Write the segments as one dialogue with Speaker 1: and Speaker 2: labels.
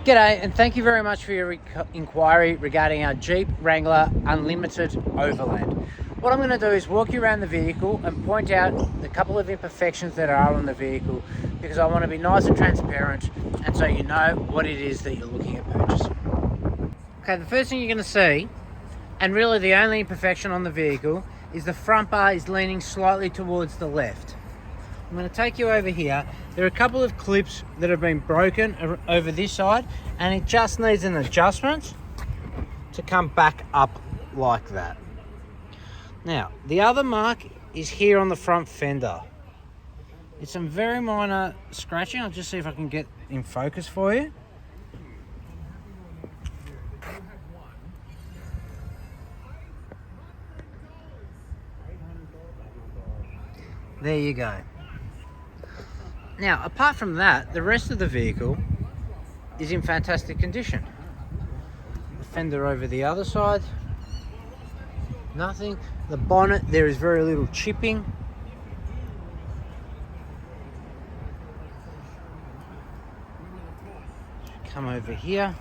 Speaker 1: G'day, and thank you very much for your inquiry regarding our Jeep Wrangler Unlimited Overland. What I'm going to do is walk you around the vehicle and point out a couple of imperfections that are on the vehicle, because I want to be nice and transparent and so you know what it is that you're looking at purchasing. Okay, the first thing you're going to see, and really the only imperfection on the vehicle, is the front bar is leaning slightly towards the left. I'm going to take you over here. There are a couple of clips that have been broken over this side, and it just needs an adjustment to come back up like that. Now, the other mark is here on the front fender. It's some very minor scratching. I'll just see if I can get in focus for you. There you go. Now, apart from that, the rest of the vehicle is in fantastic condition. The fender over the other side, nothing. The bonnet, there is very little chipping. Come over here.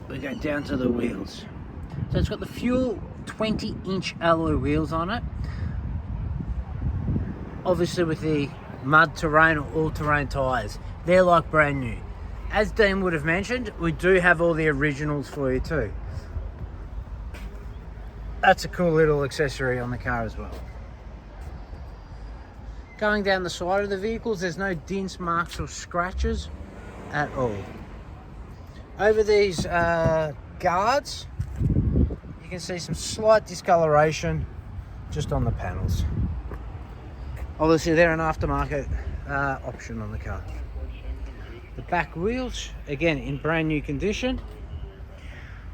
Speaker 1: We go down to the wheels. So it's got the Fuel 20-inch alloy wheels on it. Obviously with the mud terrain or all-terrain tyres, they're like brand new. As Dean would have mentioned, we do have all the originals for you too. That's a cool little accessory on the car as well. Going down the side of the vehicles, there's no dents, marks or scratches at all. Over these guards, you can see some slight discoloration just on the panels. Obviously they're an aftermarket option on the car. The back wheels, again in brand new condition.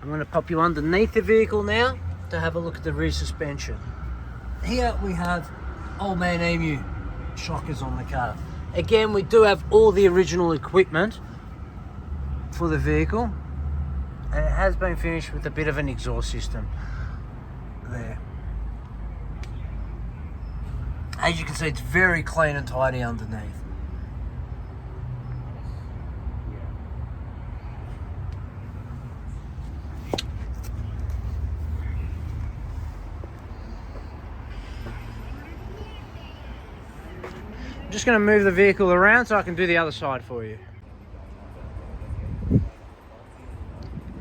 Speaker 1: I'm going to pop you underneath the vehicle now to have a look at the rear suspension. Here we have Old Man Emu shockers on the car. Again, we do have all the original equipment for the vehicle, and it has been finished with a bit of an exhaust system there. As you can see, it's very clean and tidy underneath. I'm just going to move the vehicle around so I can do the other side for you.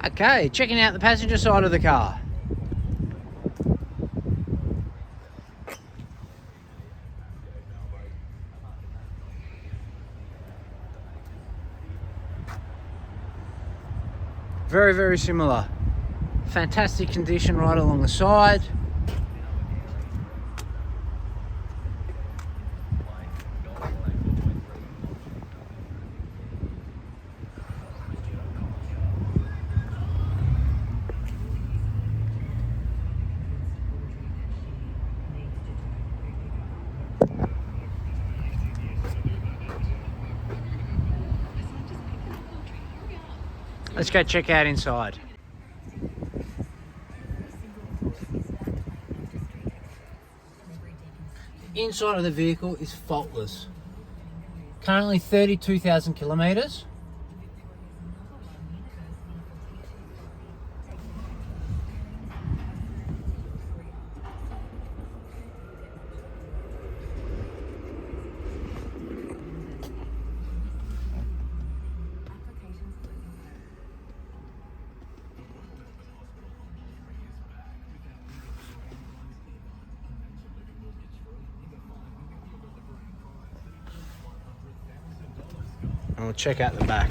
Speaker 1: Okay, checking out the passenger side of the car. Very, very similar. Fantastic condition right along the side. Let's go check out inside. The inside of the vehicle is faultless. Currently 32,000 kilometers. And we'll check out the back.